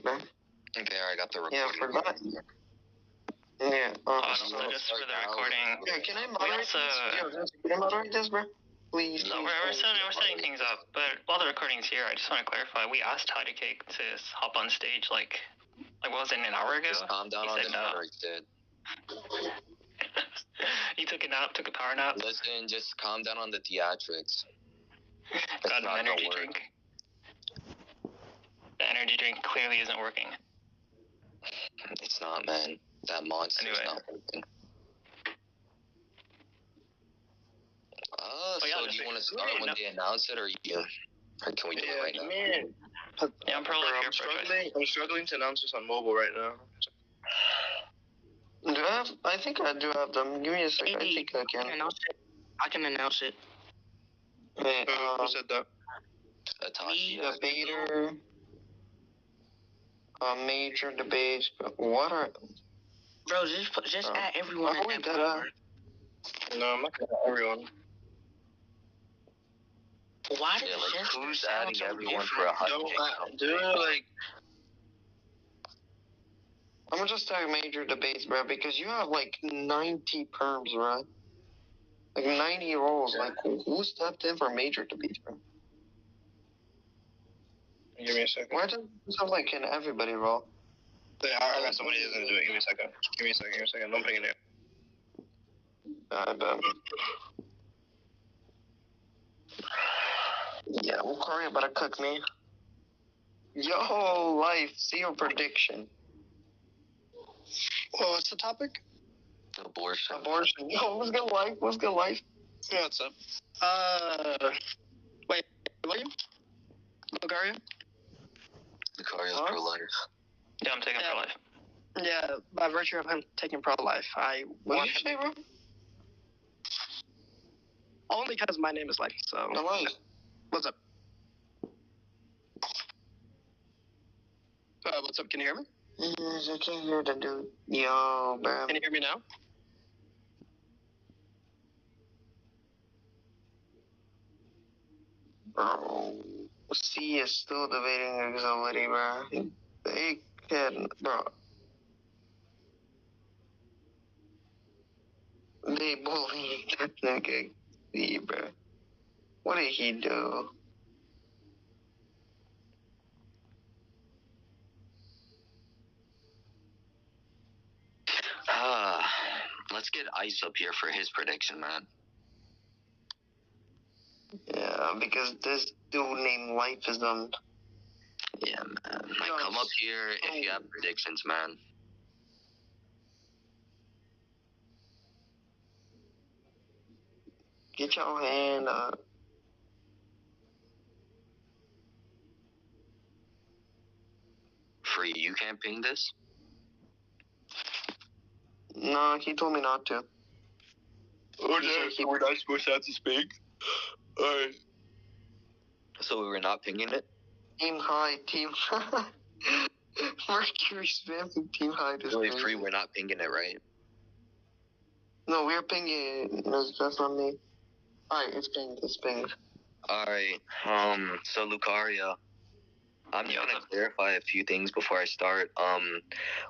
bro. Okay, I got the recording. Yeah, for that. Yeah. So just for the recording. Yeah, can I moderate this? Can I moderate this, bro? Please. No, we're setting things up, but while the recording's here, I just want to clarify. We asked Hyde to hop on stage, like what was it, an hour ago? Just calm down on the matter, dude. He took a nap, took a power nap. Listen, just calm down on the theatrics. Got an energy drink. The energy drink clearly isn't working. It's not, man. That monster's not working. So do you want to start when they announce it, or can we do it right now? Man. Yeah, I'm probably I'm struggling to announce this on mobile right now. I think I do have them. Give me a second. I think I can. I can announce it. Hey, who said that? Atashi. Debater. Major debates. What are... Bro, just add everyone. No, I'm not gonna add everyone. Why did who's adding everyone for a hot take? I'm gonna just tag major debates, bro, because you have like 90 perms, bro. Like 90 roles. Like, who stepped in for major debates, bro? Give me a second. Why doesn't it have like an everybody role? Yeah, I got somebody who's gonna do it. Give me a second. I'm picking it. I bet. Yeah, Lucario about to cook me. Yo, life, see your prediction. Well, what's the topic? Abortion. Yo, what's good life? Yeah, what's up? Wait, what are you? Lucario? Lucario's pro-life. Yeah, I'm taking pro-life. Yeah, by virtue of him taking pro-life, I want him. What did you say, bro? Only because my name is Life, so... No way. What's up? What's up? Can you hear me? Yes, I can't hear the dude. Yo, bro. Can you hear me now? Bro. C is still debating auxiliary, bro. They can, bro. They bullied that nigga C, bro. What did he do? Let's get Ice up here for his prediction, man. Yeah, because this dude named Life is on. Yeah, man. Like, come up here if you have predictions, man. Get your hand up. Free, you can't ping this? No, he told me not to. Oh, no, we're not supposed to have to speak. Alright. So we were not pinging it? Team Hyde, Team Mercury spamming Team Hyde is really free, we're not pinging it, right? No, we're pinging it. That's not me. Alright, it's pinged. Alright, so Lucario, I'm just gonna clarify a few things before I start.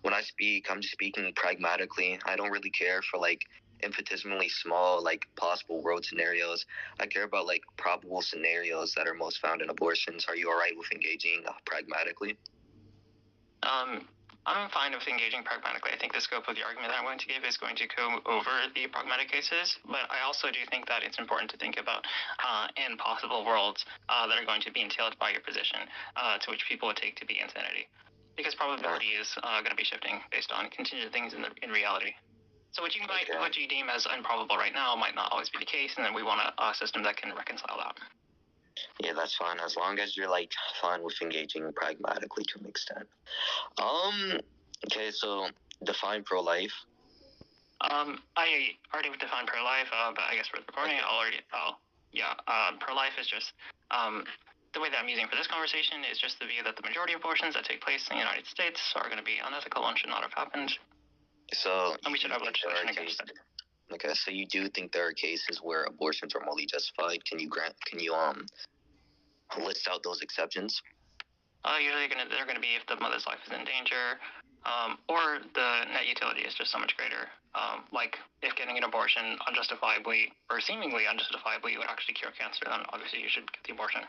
When I speak, I'm just speaking pragmatically. I don't really care for, like, infinitesimally small, like, possible world scenarios. I care about, like, probable scenarios that are most found in abortions. Are you alright with engaging pragmatically? I'm fine with engaging pragmatically. I think the scope of the argument that I'm going to give is going to go over the pragmatic cases, but I also do think that it's important to think about impossible worlds that are going to be entailed by your position, to which people would take to be insanity. Because probability is going to be shifting based on contingent things in reality. So what you deem as improbable right now might not always be the case, and then we want a system that can reconcile that. Yeah, that's fine, as long as you're, like, fine with engaging pragmatically to an extent. Okay, so define pro-life. I already defined pro-life, but I guess for the recording, pro-life is just, the way that I'm using for this conversation is just the view that the majority of abortions that take place in the United States are going to be unethical and should not have happened. So, and we should have legislation against it. Okay, so you do think there are cases where abortions are morally justified? Can you list out those exceptions? Usually they're gonna be if the mother's life is in danger, or the net utility is just so much greater. Like if getting an abortion unjustifiably or seemingly unjustifiably would actually cure cancer, then obviously you should get the abortion.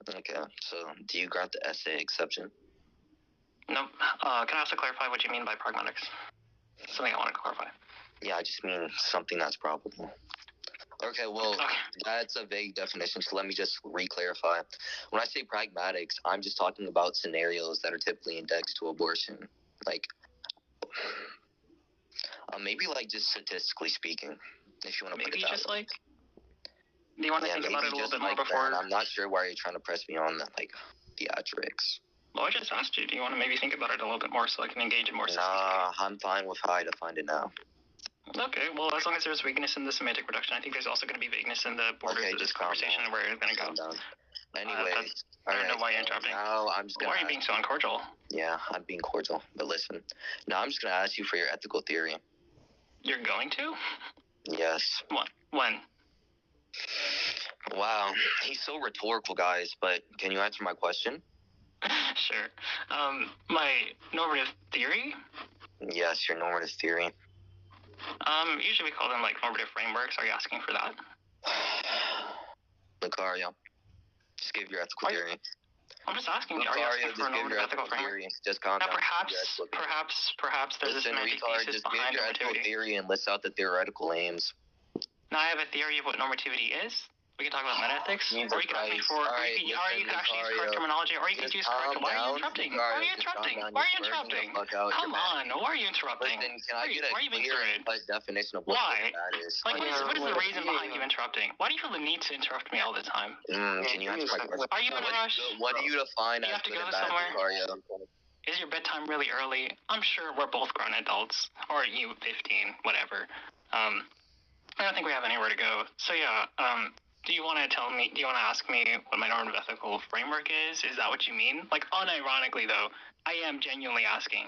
Okay, so do you grant the essay exception? No. Can I also clarify what you mean by pragmatics? Something I want to clarify. Yeah, I just mean something that's probable. Okay, well, that's a vague definition, so let me just re-clarify. When I say pragmatics, I'm just talking about scenarios that are typically indexed to abortion. Like, maybe like just statistically speaking, if you want to put it that way. Do you want to think about it a little bit more before? Man, I'm not sure why you're trying to press me on that, like, theatrics. Well, I just asked you, do you want to maybe think about it a little bit more so I can engage in more Nah, I'm fine with Hyde to find it now. Okay, well, as long as there's weakness in the semantic reduction, I think there's also going to be vagueness in the borders of this conversation and where it's going to go. Anyway, I don't know why you're interrupting. Now I'm just gonna why are you being so uncordial? Yeah, I'm being cordial, but listen. Now I'm just going to ask you for your ethical theory. You're going to? Yes. What? When? Wow, he's so rhetorical, guys, but can you answer my question? Sure. My normative theory? Yes, your normative theory. Usually we call them like normative frameworks. Are you asking for that? Lucario, just give your ethical theory. I'm just asking. Lucario, are you asking for a normative ethical framework? Just calm down. Perhaps there's a semantic thesis behind normativity. Just give your ethical theory and list out the theoretical aims. Now I have a theory of what normativity is. We can talk about metaethics, or you can ask me for, or you can actually use correct terminology, or you can use correct. Why are you interrupting? Why are you interrupting? Why are you interrupting? Come on, why are you interrupting? Listen, can I get a clear definition of what that is? Like, what is the reason behind you interrupting? Why do you feel the need to interrupt me all the time? Can you answer my question? Are you in a rush? What do you define as good and bad, Lucario? Is your bedtime really early? I'm sure we're both grown adults, or you 15, whatever. I don't think we have anywhere to go. So yeah, do you want to ask me what my normative ethical framework is? Is that what you mean? Like, unironically though, I am genuinely asking.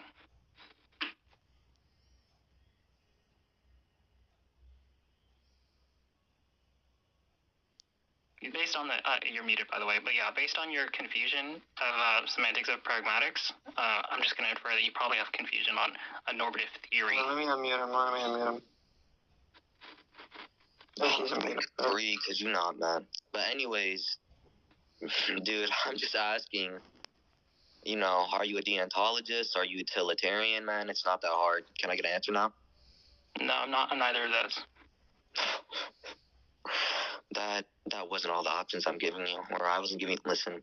Based on the, you're muted by the way, but yeah, based on your confusion of semantics of pragmatics, I'm just going to infer that you probably have confusion on a normative theory. Let me unmute him. Free, could you not, man? But anyways, dude, I'm just asking, you know, are you a deontologist? Are you utilitarian, man? It's not that hard. Can I get an answer now? No, I'm not. I'm neither of those. That wasn't all the options I'm giving you, or I wasn't giving. Listen,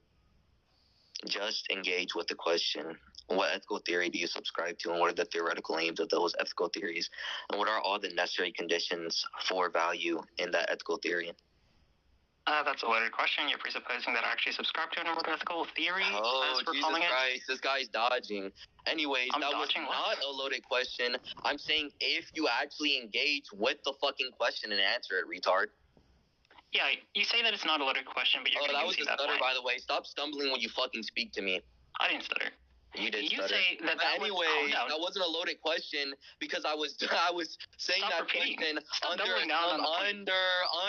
just engage with the question. What ethical theory do you subscribe to, and what are the theoretical aims of those ethical theories, and what are all the necessary conditions for value in that ethical theory? That's a loaded question. You're presupposing that I actually subscribe to a normative ethical theory. Oh, Jesus Christ, this guy's dodging. Anyways, that was not a loaded question. I'm saying if you actually engage with the fucking question and answer it, retard. Yeah, you say that it's not a loaded question, but you're going to concede that point. Oh, that was a stutter, by the way. Stop stumbling when you fucking speak to me. I didn't stutter. You did stutter. Say that anyway, that wasn't a loaded question because I was saying Stop that repeating. question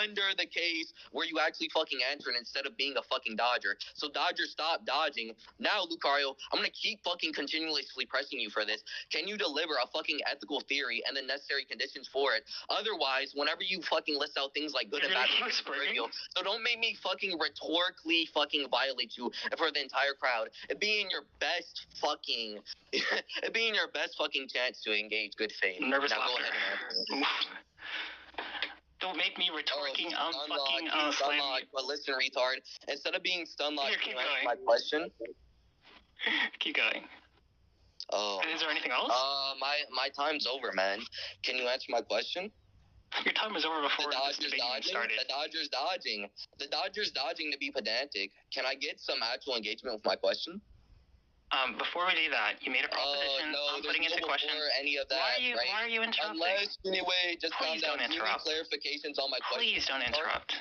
under the case where you actually fucking answer it instead of being a fucking dodger. So Dodger, stop dodging. Now, Lucario, I'm gonna keep fucking continuously pressing you for this. Can you deliver a fucking ethical theory and the necessary conditions for it? Otherwise, whenever you fucking list out things like good and bad, it's trivial. So don't make me fucking rhetorically fucking violate you for the entire crowd. It'd be in your best fucking chance to engage good faith. Nervous now laughter. Go ahead and don't make me rhetoricing stun-locked. But listen, retard, instead of being stun-locked, can you answer my question? Keep going. Oh. Is there anything else? My time's over, man. Can you answer my question? Your time was over before this debate started. The Dodgers dodging to be pedantic. Can I get some actual engagement with my question? Before we do that, you made a proposition. I'm putting into question. Any of that, why are you interrupting? Anyway, just please calm down. Don't interrupt. Clarifications on my question. Please don't interrupt.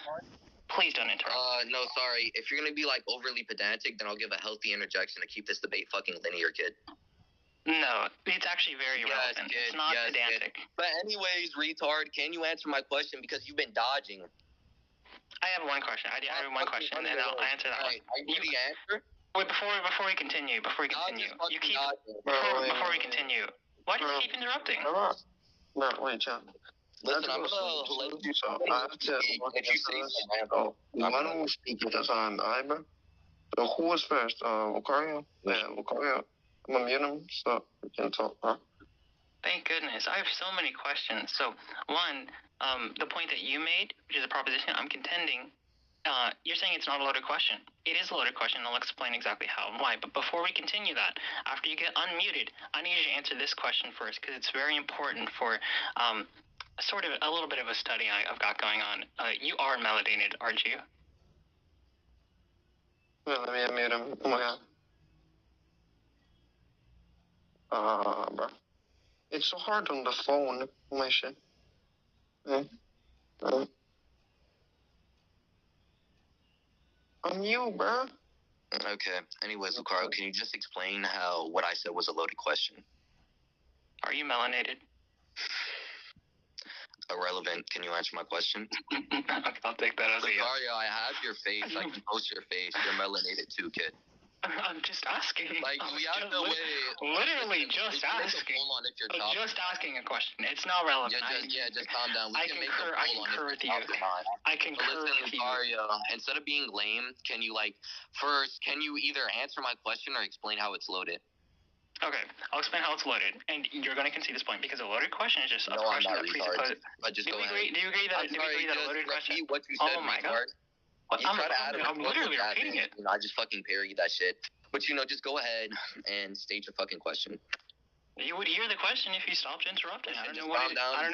Please don't interrupt. No, sorry. If you're gonna be like overly pedantic, then I'll give a healthy interjection to keep this debate fucking linear, kid. No, it's actually very relevant. Kid, it's not pedantic. Kid. But anyways, retard, can you answer my question because you've been dodging? I have one question. I have one question, and I'll answer that one. I need the answer. Wait, before we continue, you keep before we continue. Why do you keep interrupting? Bro, wait, John. Listen, I'm gonna let you. So I have to look into this. Why don't we speak at the time, alright, bro? So who was first? Lucario? Yeah, Lucario. I'm gonna mute him so we can talk, bro. Thank goodness. I have so many questions. So, one, the point that you made, which is a proposition, I'm contending. You're saying it's not a loaded question. It is a loaded question. I'll explain exactly how and why. But before we continue that, after you get unmuted, I need you to answer this question first because it's very important for sort of a little bit of a study I've got going on. You are melanated, aren't you? Yeah, let me unmute him. Oh my god. Bro. It's so hard on the phone. My shit. I'm you, bro. Okay. Anyways, Lucario, can you just explain how what I said was a loaded question? Are you melanated? Irrelevant. Can you answer my question? I'll take that as a yes. Lucario, I have your face. I can post your face. You're melanated too, kid. I'm just asking. Like, we have to wait. Literally just asking. Just asking a question. It's not relevant. Just calm down. We can make a poll on if you're top or not. I concur with you. Listen, Lucario, instead of being lame, can you, first, can you either answer my question or explain how it's loaded? Okay, I'll explain how it's loaded, and you're going to concede this point because a loaded question is just a question that presupposes. But just do go we ahead. Do you agree that a loaded question? What you said, retard. You try to add I'm literally repeating it. I just fucking parried that shit. But just go ahead and state your fucking question. You would hear the question if you stopped interrupting. I don't know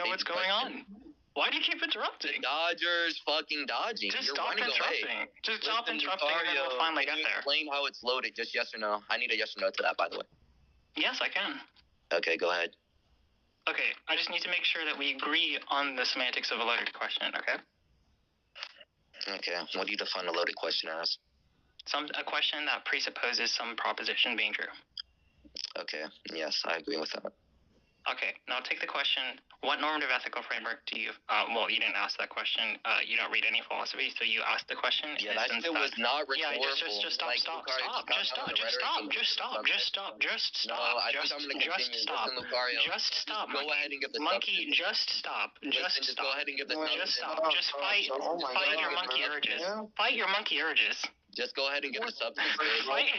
what's going on. Why do you keep interrupting? The Dodgers fucking dodging. Just stop interrupting. Just stop interrupting and then we'll finally get there. Explain how it's loaded, just yes or no. I need a yes or no to that, by the way. Yes, I can. Okay, go ahead. Okay, I just need to make sure that we agree on the semantics of a loaded question, okay? Okay, what do you define a loaded question as? A question that presupposes some proposition being true. Okay, yes, I agree with that. Okay, now take the question, what normative ethical framework do you, well, you didn't ask that question, you don't read any philosophy, so you asked the question. Yeah, that shit was not rhetorical. Yeah, just stop. No, I think I'm gonna continue. Just stop. Go ahead and give the monkey, just stop. Just go ahead and give the Just stop. Just fight your monkey urges. Fight your monkey urges. Just go ahead and give the substance. Fight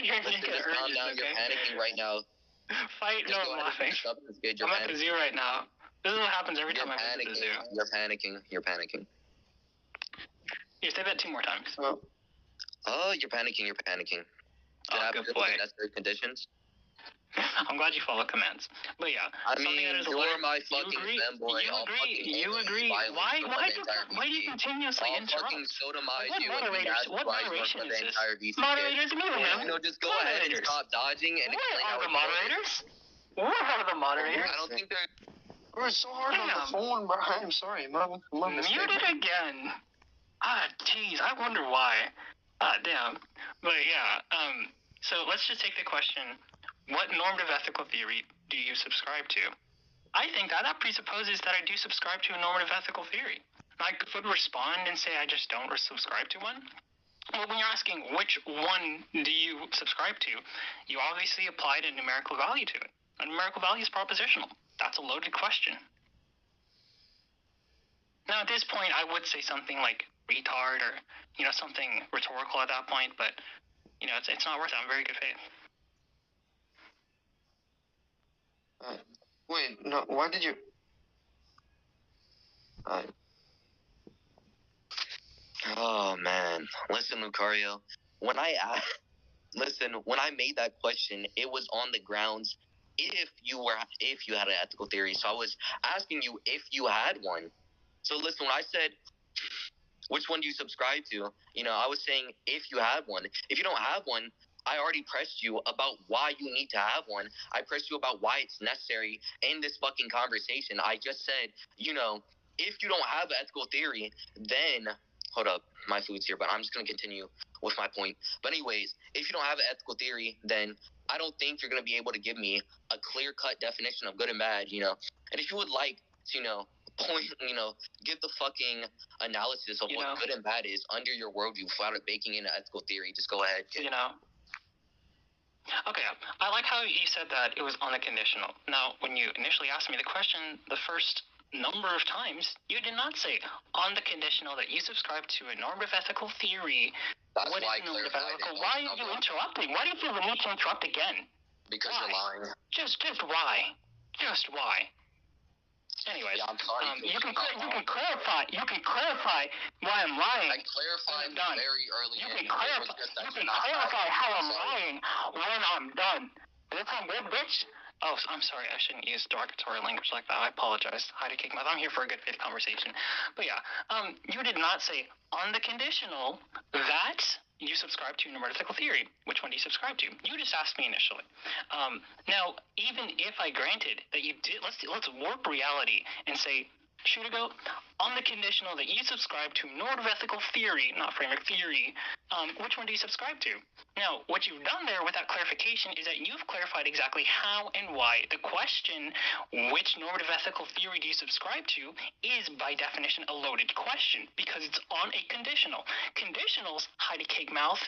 your monkey urges, calm down, you're panicking right now. I'm laughing. I'm at the zoo right now. This is what happens every time I visit the zoo. You're panicking. You say that 2 more times. Oh, you're panicking. Oh, good boy. Necessary conditions. I'm glad you follow commands. But yeah, you're my fucking fanboy. You agree. Why do you continuously interrupt? What moderation is this? Moderators, mute him. Just go ahead and stop dodging and explain how the moderators? Where are the moderators? I don't think they're... We're so hard on the phone, bro. I'm sorry, Mom. Muted again. Jeez, I wonder why. Damn. But yeah, so let's just take the question. What normative ethical theory do you subscribe to? I think that presupposes that I do subscribe to a normative ethical theory. I could respond and say I just don't subscribe to one. Well, when you're asking which one do you subscribe to, you obviously applied a numerical value to it. A numerical value is propositional. That's a loaded question. Now, at this point, I would say something like retard or, something rhetorical at that point, but, it's not worth it. I'm very good faith. Wait, no, why did you... Oh, man. Listen, Lucario, when I made that question, it was on the grounds if you had an ethical theory. So I was asking you if you had one. So listen, when I said, which one do you subscribe to? I was saying if you have one. If you don't have one, I already pressed you about why you need to have one. I pressed you about why it's necessary in this fucking conversation. I just said, if you don't have an ethical theory, then... Hold up, my food's here, but I'm just going to continue with my point. But anyways, if you don't have an ethical theory, then I don't think you're going to be able to give me a clear-cut definition of good and bad, And if you would like to, give the fucking analysis of what good and bad is under your worldview without it baking in an ethical theory. Just go ahead, kid. Okay, I like how you said that it was on the conditional. Now, when you initially asked me the question, the first number of times, you did not say on the conditional that you subscribe to a normative ethical theory. That's what why is normative ethical? Why are you interrupting? Why do you feel the need to interrupt again? Because you're lying. Just why? Just why? Anyways, yeah, I'm sorry. You can clarify. You can clarify why I'm lying. I clarified very early. You can clarify how I'm lying when I'm done. That's how good, bitch. Oh, I'm sorry. I shouldn't use derogatory language like that. I apologize. Hyde kick mouth. I'm here for a good faith conversation. But yeah, you did not say on the conditional that you subscribe to numerical theory. Which one do you subscribe to? You just asked me initially. Now, even if I granted that you did, let's warp reality and say, Shootago, on the conditional that you subscribe to normative ethical theory, not framework theory, which one do you subscribe to? Now, what you've done there with that clarification is that you've clarified exactly how and why the question, which normative ethical theory do you subscribe to, is by definition a loaded question because it's on a conditional. Conditionals, Heidi Cake Mouth,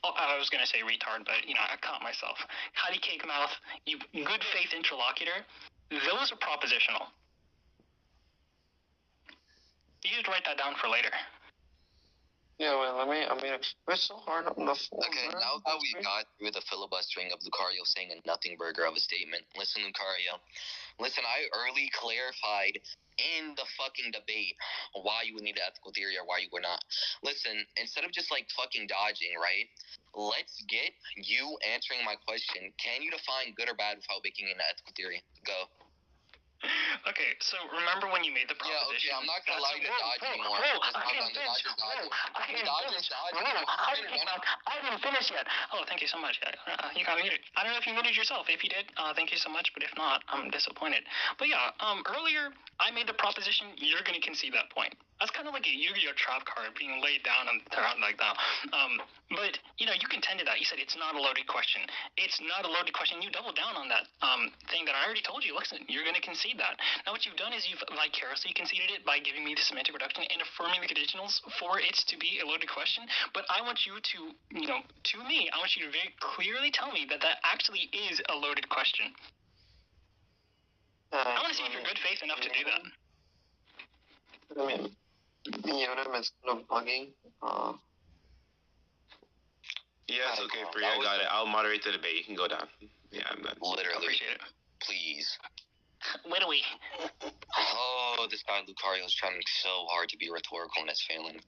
I was going to say retard, but I caught myself. Heidi Cake Mouth, you good faith interlocutor, those are propositional. You should write that down for later. Yeah, well, it's so hard on the phone. Okay, now that we got through the filibustering of Lucario saying a nothing burger of a statement, listen, Lucario. Listen, I early clarified in the fucking debate why you would need an ethical theory or why you would not. Listen, instead of just fucking dodging, right? Let's get you answering my question. Can you define good or bad without making an ethical theory? Go. Okay, so remember when you made the proposition? Yeah, okay, I'm not gonna allow you to dodge anymore. I didn't finish yet. Oh, thank you so much. You got muted. I don't know if you muted yourself. If you did, thank you so much. But if not, I'm disappointed. But yeah, earlier I made the proposition. You're gonna concede that point. That's kind of like a Yu-Gi-Oh trap card being laid down on the ground like that. But you contended that. You said it's not a loaded question. It's not a loaded question. You doubled down on that thing that I already told you. Listen, you're going to concede that. Now what you've done is you've vicariously conceded it by giving me the semantic reduction and affirming the conditionals for it to be a loaded question. But I want you to, to me, I want you to very clearly tell me that actually is a loaded question. I want to see if you're good faith enough to do that. Unum is kind of bugging. Yeah, it's okay for you. I got it. I'll moderate the debate. You can go down. Yeah, I'm done. Literally. Appreciate it. Please. Literally. Oh, this guy Lucario is trying so hard to be rhetorical and it's failing.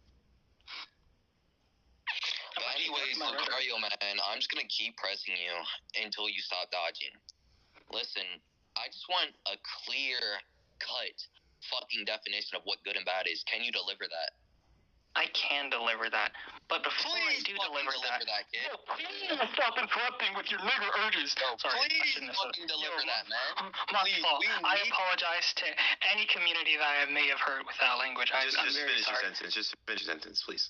But anyways, Lucario, man, I'm just gonna keep pressing you until you stop dodging. Listen, I just want a clear cut fucking definition of what good and bad is. Can you deliver that? I can deliver that, but before I do deliver that, kid. Please stop interrupting with your nigger urges. Sorry, please fucking deliver that, man. Please, I apologize to any community that I may have hurt with that language. I'm very sorry. Just finish your sentence, please.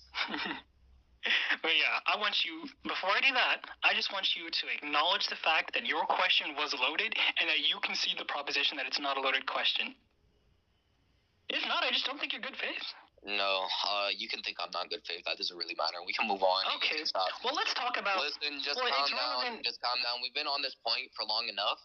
But yeah, I want you, before I do that, I just want you to acknowledge the fact that your question was loaded and that you concede the proposition that it's not a loaded question. If not, I just don't think you're good faith. No, you can think I'm not good faith. That doesn't really matter. We can move on. Okay, well, let's talk about... Listen, just calm down. Just calm down. We've been on this point for long enough.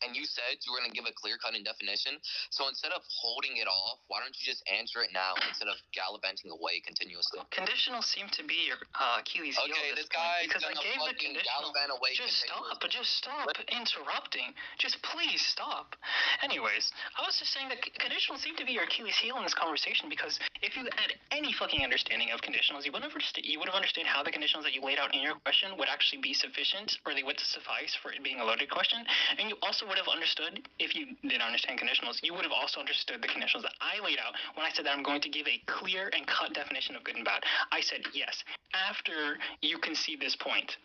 And you said you were going to give a clear-cut definition. So instead of holding it off, why don't you just answer it now instead of gallivanting away continuously? Conditionals seem to be your Achilles heel. Okay, this guy is because I gonna gave the fucking conditional. gallivant away Just stop interrupting. Just please stop. Anyways, I was just saying that conditionals seem to be your Achilles heel in this conversation because if you had any fucking understanding of conditionals, you would have understood how the conditionals that you laid out in your question would actually be sufficient or they would suffice for it being a loaded question. And you also would have understood, if you didn't understand conditionals, you would have also understood the conditionals that I laid out when I said that I'm going to give a clear and cut definition of good and bad. I said yes, after you concede this point.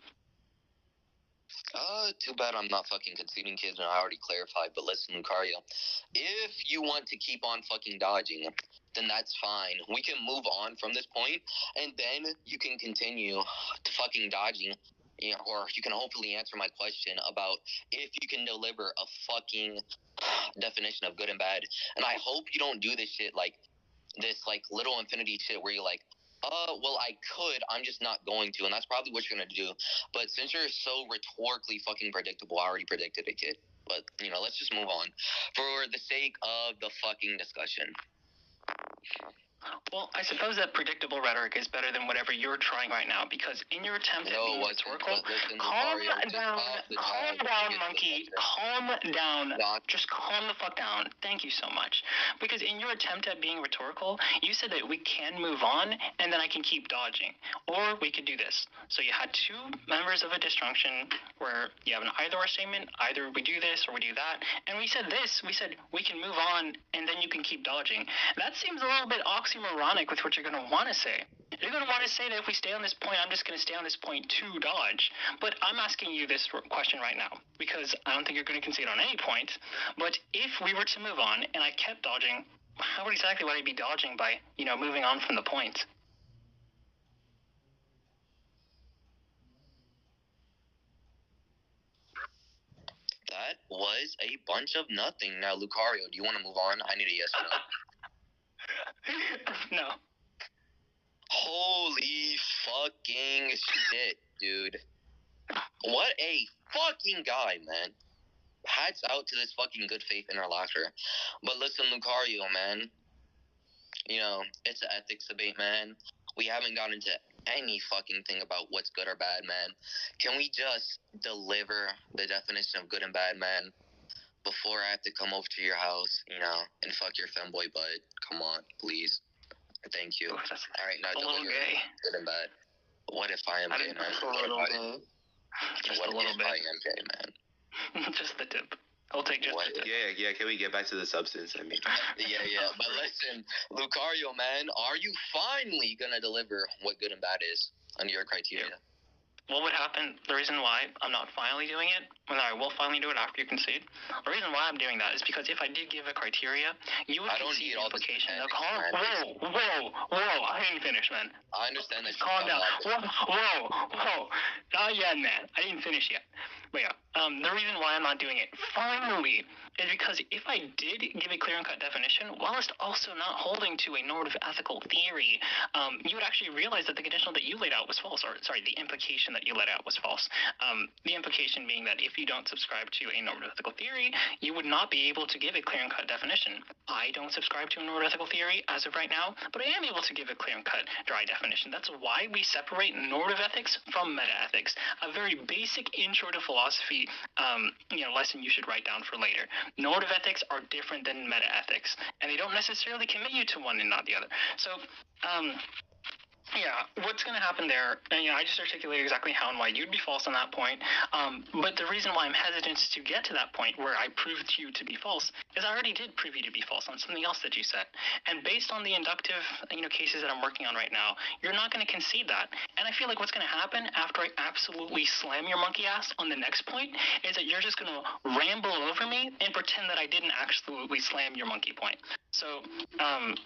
Too bad I'm not fucking conceding, kids, and I already clarified, but listen, Lucario, if you want to keep on fucking dodging, then that's fine. We can move on from this point, and then you can continue to fucking dodging or you can hopefully answer my question about if you can deliver a fucking definition of good and bad. And I hope you don't do this shit like this, like little infinity shit where you're like, well, I could, I'm just not going to, and that's probably what you're gonna do. But since you're so rhetorically fucking predictable, I already predicted it, kid. But let's just move on for the sake of the fucking discussion. Well, I suppose that predictable rhetoric is better than whatever you're trying right now, because in your attempt at being rhetorical, calm down, monkey, calm down, just calm the fuck down. Thank you so much. Because in your attempt at being rhetorical, you said that we can move on, and then I can keep dodging. Or we could do this. So you had two members of a disjunction where you have an either-or statement, either we do this or we do that, and we said this, we said we can move on, and then you can keep dodging. That seems a little bit oxymoronic with what you're going to want to say. You're going to want to say that if we stay on this point, I'm just going to stay on this point to dodge. But I'm asking you this question right now, because I don't think you're going to concede on any point. But if we were to move on, and I kept dodging, how exactly would I be dodging by, moving on from the point? That was a bunch of nothing. Now, Lucario, do you want to move on? I need a yes or no. No. Holy fucking shit, dude. What a fucking guy, man. Hats out to this fucking good faith interlocutor. But listen, Lucario, man. It's an ethics debate, man. We haven't gotten into any fucking thing about what's good or bad, man. Can we just deliver the definition of good and bad, man? Before I have to come over to your house, and fuck your femboy butt. Come on, please. Thank you. All right, now deliver good and bad. What if I am gay, man? Just a little bit. I am gay, man? Just the tip. I'll take just the tip. Yeah, can we get back to the substance? I mean. Yeah. But listen, Lucario, man, are you finally gonna deliver what good and bad is under your criteria? What would happen, the reason why I'm not finally doing it, when I will finally do it after you concede, the reason why I'm doing that is because if I did give a criteria, you would concede the implication of, whoa, I didn't finish, man. I understand that. Calm down. Whoa. Not yet, man. I didn't finish yet. But yeah, the reason why I'm not doing it finally is because if I did give a clear and cut definition, whilst also not holding to a normative ethical theory, you would actually realize that the conditional that you laid out was false, or sorry, the implication that you laid out was false. The implication being that if you don't subscribe to a normative ethical theory, you would not be able to give a clear and cut definition. I don't subscribe to a normative ethical theory as of right now, but I am able to give a clear and cut dry definition. That's why we separate normative ethics from meta-ethics, a very basic intro to philosophy lesson you should write down for later. Normative ethics are different than meta-ethics, and they don't necessarily commit you to one and not the other. So, what's going to happen there, and I just articulated exactly how and why you'd be false on that point, but the reason why I'm hesitant to get to that point where I proved you to be false is I already did prove you to be false on something else that you said, and based on the inductive cases that I'm working on right now, you're not going to concede that, and I feel like what's going to happen after I absolutely slam your monkey ass on the next point is that you're just going to ramble over me and pretend that I didn't absolutely slam your monkey point. So,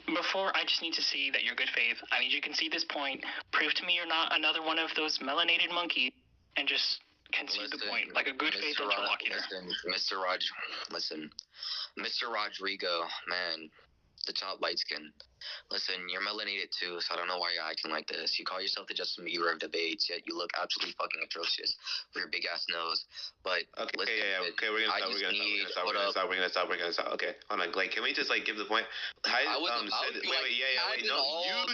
before I just need to see that you're good faith, I need you to concede this point, prove to me you're not another one of those melanated monkeys, and just concede the point, like a good faith interlocutor. Mr. Rodrigo, man, the top light skin. Listen, you're melanated too, so I don't know why you're acting like this. You call yourself the Justin Bieber of debates, yet you look absolutely fucking atrocious with your big ass nose. But okay, listen, okay, we're gonna stop. Okay, hold on, Blake. Can we just give the point? Hyde, you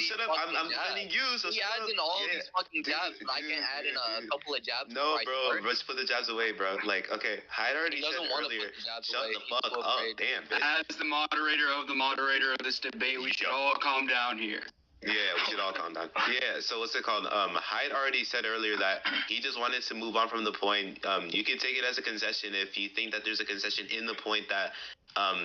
shut up. I'm defending you. So he adds in all these fucking jabs, but I can add in a couple of jabs. No, bro, let's put the jabs away, bro. Okay, Hyde already said earlier. Shut the fuck up, damn. As the moderator of this debate, we should all calm down here. Yeah, we should all calm down. Yeah, so what's it called? Hyde already said earlier that he just wanted to move on from the point. You can take it as a concession if you think that there's a concession in the point that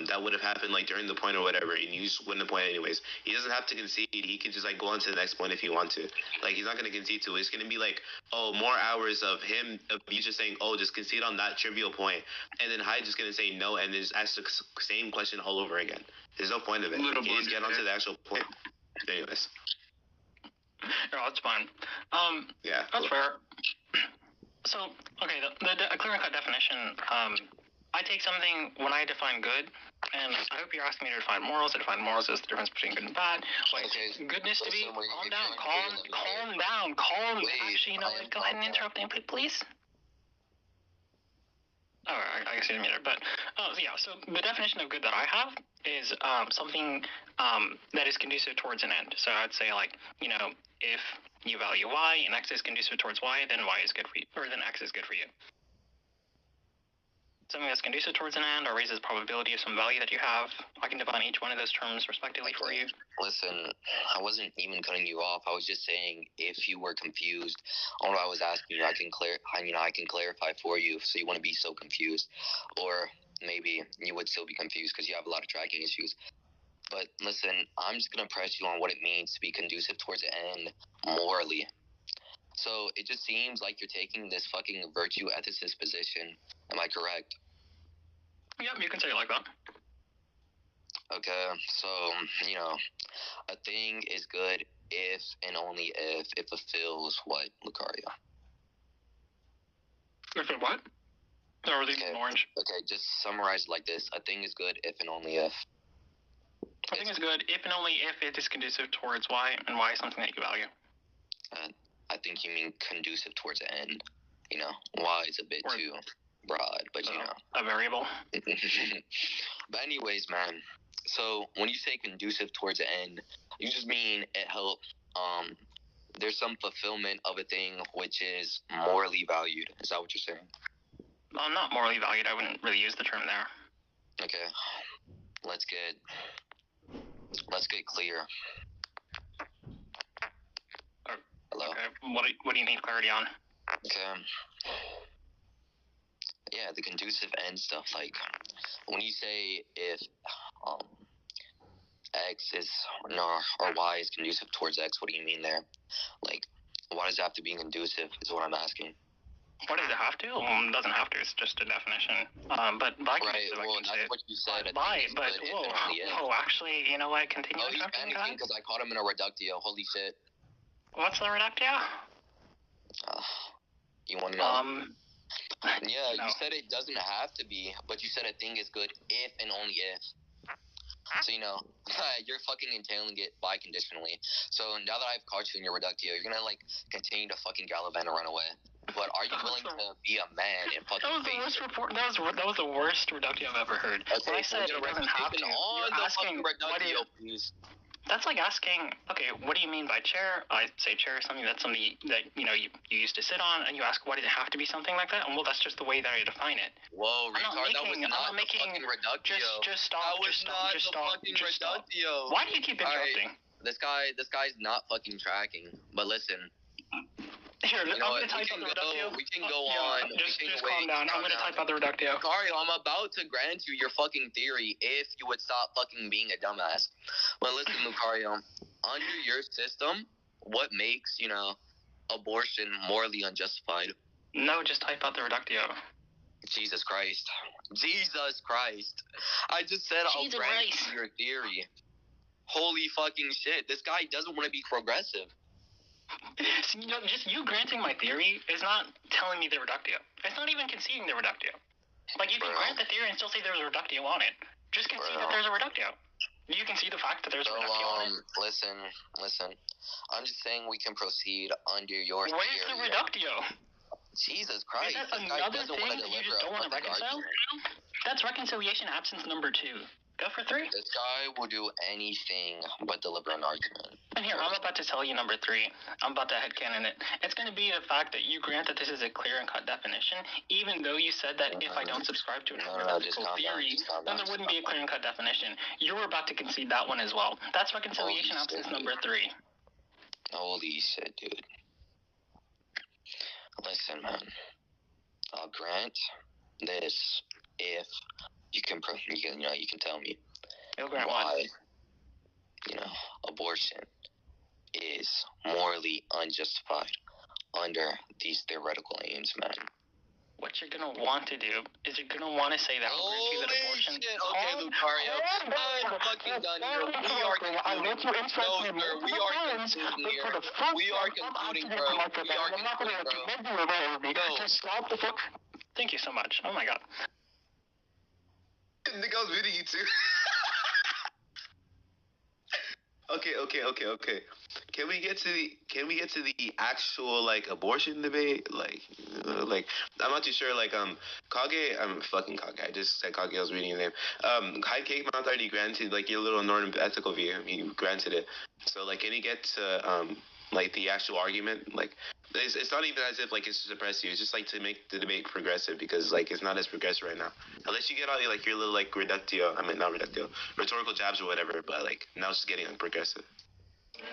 that would have happened during the point or whatever, and you just win the point anyways. He doesn't have to concede. He can just go on to the next point if he wants to. He's not gonna concede to it. It's gonna be more hours of you just saying, just concede on that trivial point, and then Hyde just gonna say no and then just ask the same question all over again. There's no point of it. He just get onto the actual point. Anyways. No, that's fine. Yeah. That's fair. So, okay, a clear-cut definition, I take something when I define good, and I hope you're asking me to define morals. To define morals is the difference between good and bad. Wait, Okay, goodness to be, listen, calm down, calm down. Actually, you know what, go ahead and interrupt the input, please. Oh, I guess you didn't mean it, but, yeah, so the definition of good that I have is, something, that is conducive towards an end. So I'd say, like, you know, if you value Y and X is conducive towards Y, then Y is good for you, or then X is good for you. Something that's conducive towards an end or raises the probability of some value that you have. I can define each one of those terms respectively for you. Listen, I wasn't even cutting you off. I was just saying if you were confused on what I was asking you, I can clarify for you so you wouldn't be so confused. Or maybe you would still be confused because you have a lot of tracking issues. But listen, I'm just going to press you on what it means to be conducive towards the end morally. So it just seems like you're taking this fucking virtue ethicist position. Am I correct? Yep, you can say it like that. Okay, so, you know, a thing is good if and only if it fulfills what, Lucario? If it what? Or are they Okay. orange? Okay, just summarize it like this. A thing is good if and only if. I think it's good if and only if it is conducive towards Y, and Y is something that you value. I think you mean conducive towards the end. You know, Y is a bit too broad, but you know. A variable. But anyways, man, so when you say conducive towards the end, you just mean it helps, there's some fulfillment of a thing which is morally valued. Is that what you're saying? Not morally valued. I wouldn't really use the term there. Okay. Let's get clear. Hello? Okay. What do you need clarity on? Okay. Yeah, the conducive end stuff. Like, when you say if X is or Y is conducive towards X, what do you mean there? Like, why does it have to be conducive? Is what I'm asking. Why does it have to? It doesn't have to. It's just a definition. But by right. Well, that's what you said. Whoa, actually, you know what? Continue. Oh, he's panicking because I caught him in a reductio. Holy shit. What's the reductio? You want to know? Yeah, no. You said it doesn't have to be, but you said a thing is good if and only if. So, you know, you're fucking entailing it biconditionally. So now that I've caught you in your reductio, you're gonna, like, continue to fucking gallivant and run away. But are you willing to be a man and fucking face it? That was the worst reductio I've ever heard. Okay, when I said it doesn't have to, on the fucking reductio, please. That's like asking, okay, what do you mean by chair? I say chair is something that's something that, you know, you used to sit on, and you ask, why does it have to be something like that? And well, that's just the way that I define it. Whoa, retard, that was not the fucking reductio. Just stop. That was not the fucking reductio. Why do you keep interrupting? Right, this guy's not fucking tracking. But listen. Here, I'm gonna type out the reductio. We can go on. Just calm down. I'm gonna type out the reductio. Lucario, I'm about to grant you your fucking theory if you would stop fucking being a dumbass. But listen, Lucario, under your system, what makes, you know, abortion morally unjustified? No, just type out the reductio. Jesus Christ. I just said I'll grant you your theory. Holy fucking shit. This guy doesn't want to be progressive. You know, just you granting my theory is not telling me the reductio. It's not even conceding the reductio. Like, you can grant the theory and still say there's a reductio on it. Just concede that there's a reductio. You can see the fact that there's a reductio on it. Listen. I'm just saying we can proceed under your theory. Where's the reductio? Jesus Christ. Is that another thing that you just don't want to reconcile? That's reconciliation absence number 2. Go for 3. This guy will do anything but deliver an argument. And here, I'm about to tell you number 3. I'm about to headcanon it. It's going to be the fact that you grant that this is a clear and cut definition, even though you said that if I don't subscribe to an ethical theory, then there wouldn't be a clear and cut definition. You're about to concede that one as well. That's reconciliation absence number 3. Holy shit, dude. Listen, man. I'll grant this if you can tell me why, you know, abortion is morally unjustified under these theoretical aims, man. what you're gonna want to do is you're gonna want to say that I'll grant you that abortion. Shit. Okay, Lucario. I'm fucking done here. We are concluding. No, sir, we are concluding here. We are concluding, bro. We are concluding, bro. No. Stop the fuck. Thank you so much. Oh my god. Nick, I was reading you too. Okay. Can we get to the actual like abortion debate? Like I'm not too sure. Like Kage, I'm fucking Kage. I just said Kage. I was reading his name. Hyde Cake Mouth already granted like your little northern ethical view. He granted it. So like, can you get to like the actual argument? Like it's not even as if like it's to suppress you. It's just like to make the debate progressive, because like it's not as progressive right now. Unless you get all like your little like rhetorical jabs or whatever. But like now it's just getting progressive.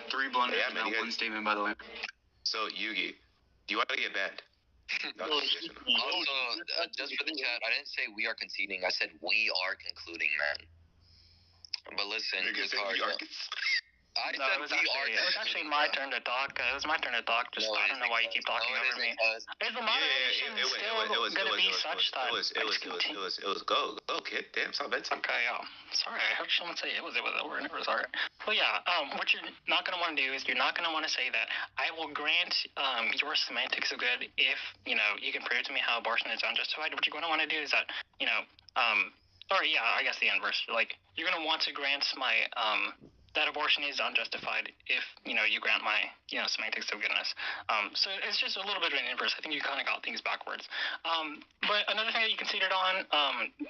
3 blunders and now 1 statement, by the way. So Yugi, do you want to get banned? Also, just for the chat, I didn't say we are conceding. I said we are concluding, man. But listen, Lucario. I said we are. It was actually my turn to talk. It was my turn to talk. Just I don't know why you keep talking over me. Is the moderation still gonna be such that? It was go kid. Damn, stop venting. Okay, sorry. I heard someone say it was over and it was alright. Well, yeah. What you're not gonna want to do is you're not gonna want to say that I will grant your semantics of good if you can prove to me how abortion is unjustified. What you're gonna want to do is that I guess the inverse. Like you're gonna want to grant my that abortion is unjustified if you grant my semantics of goodness. So it's just a little bit of an inverse. I think you kind of got things backwards. But another thing that you conceded on,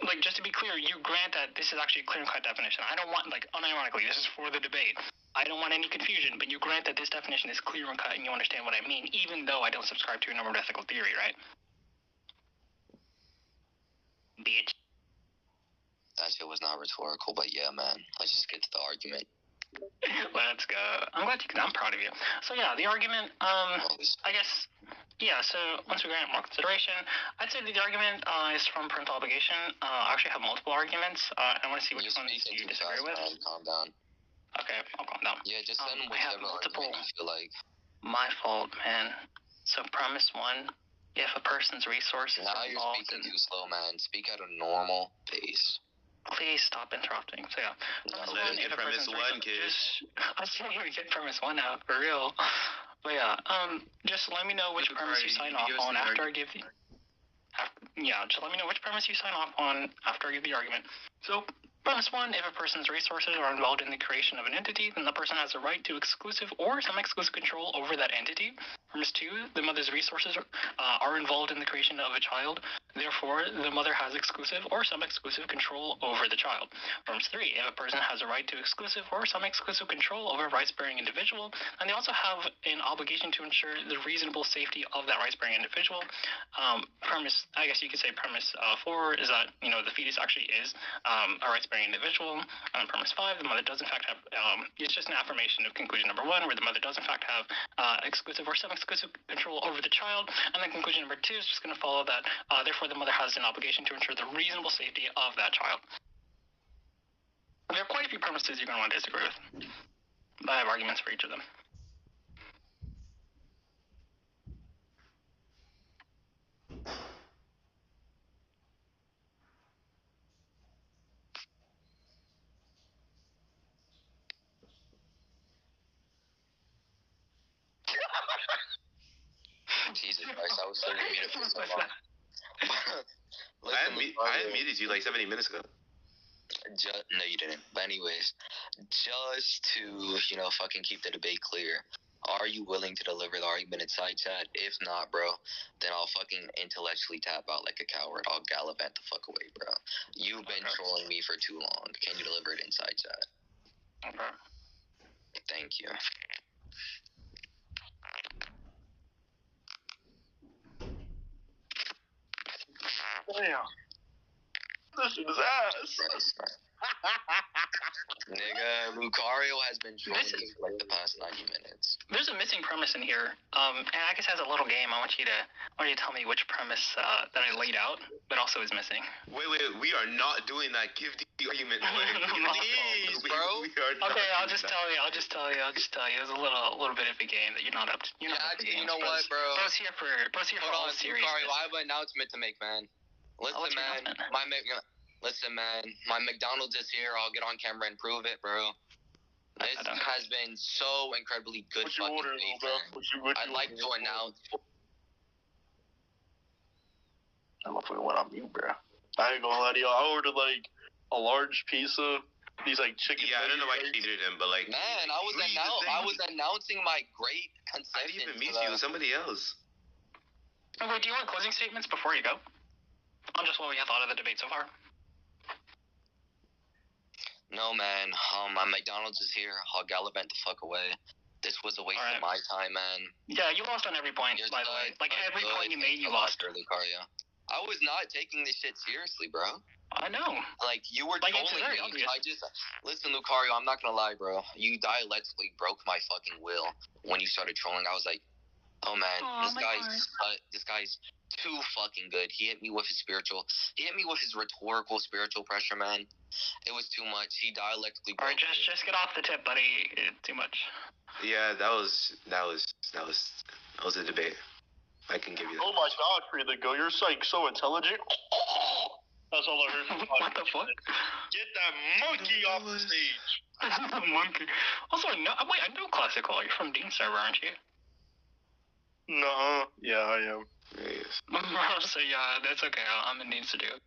like just to be clear, you grant that this is actually a clear and cut definition. I don't want, like, unironically, this is for the debate. I don't want any confusion, but you grant that this definition is clear and cut and you understand what I mean, even though I don't subscribe to a normative ethical theory, right? Bitch. That shit was not rhetorical, but yeah, man. Let's just get to the argument. Let's go. I'm proud of you. So yeah, the argument, I guess, yeah, so once we grant more consideration, I'd say the argument is from parental obligation. I actually have multiple arguments. I want to see which ones you disagree with. Man. Calm down. Okay, I'll calm down. Yeah, just send whichever argument you feel like. My fault, man. So premise 1, if a person's resources now are you're involved speaking too slow, man. Speak at a normal pace. Please stop interrupting. So yeah, let us get premise 1, kids. I still want to get premise 1 out for real. But yeah, just let me know which premise you sign off on after I give the. Just let me know which premise you sign off on after I give the argument. So. Premise 1, if a person's resources are involved in the creation of an entity, then the person has a right to exclusive or semi-exclusive control over that entity. Premise 2, the mother's resources are involved in the creation of a child. Therefore, the mother has exclusive or semi-exclusive control over the child. Premise 3, if a person has a right to exclusive or semi-exclusive control over a rights-bearing individual, then they also have an obligation to ensure the reasonable safety of that rights-bearing individual. Premise 4 is that, the fetus actually is a rights-bearing individual. Premise 5, the mother does in fact have, it's just an affirmation of conclusion number 1, where the mother does in fact have exclusive or semi-exclusive control over the child. And then conclusion number 2 is just going to follow that, therefore the mother has an obligation to ensure the reasonable safety of that child. There are quite a few premises you're going to want to disagree with. I have arguments for each of them. Jesus Christ, I was so muted for so long. I unmuted you like 70 minutes ago. No, you didn't. But anyways, just to, fucking keep the debate clear, are you willing to deliver the argument inside chat? If not, bro, then I'll fucking intellectually tap out like a coward. I'll gallivant the fuck away, bro. You've been trolling me for too long. Can you deliver it inside chat? Okay. Thank you. Damn. This is ass. Nigga, Lucario has been trolling me for like the past 90 minutes. There's a missing premise premise in here. And I guess as a little game, I want you to tell me which premise that I laid out, but also is missing. Wait, we are not doing that. Give the argument. Please, bro. Okay, I'll just tell you. It was a little bit of a game that you're not up to. You're not up to Actually, games, you know what, bro? Bro's here for Hold all on, seriousness. Lucario, I have an announcement to make, man. Listen, man. My McDonald's is here. I'll get on camera and prove it, bro. This has been so incredibly good fucking food, man. I'd like to announce. I'm gonna went on mute, bro. I ain't gonna lie to y'all. I ordered like a large pizza. These like chicken. Yeah, I don't know why you did him, but like. Man, I was announcing my great concession. I didn't even meet you. Somebody else. Oh, wait, do you want closing statements before you go? On just what we have thought of the debate so far. No, man. My McDonald's is here. I'll gallivant the fuck away. This was a waste of my time, man. Yeah, you lost on every point, by the way. Like, every point you made, you lost. Lucario. I was not taking this shit seriously, bro. I know. Like, you were trolling me. Listen, Lucario, I'm not gonna lie, bro. You dialectically broke my fucking will when you started trolling. I was like, oh, man, this guy's too fucking good. He hit me with his rhetorical spiritual pressure, man. It was too much. He dialectically broke. Alright, just get off the tip, buddy. It's too much. Yeah, that was a debate. I can give you that. Oh my god, Friedico, you're like so intelligent. That's all I heard. What the fuck? Get that monkey off the stage. Monkey. Also, I know Classical. You're from Dean server, aren't you? No. Yeah, I am. Yes. So yeah, that's okay. I'm in Dean to do it.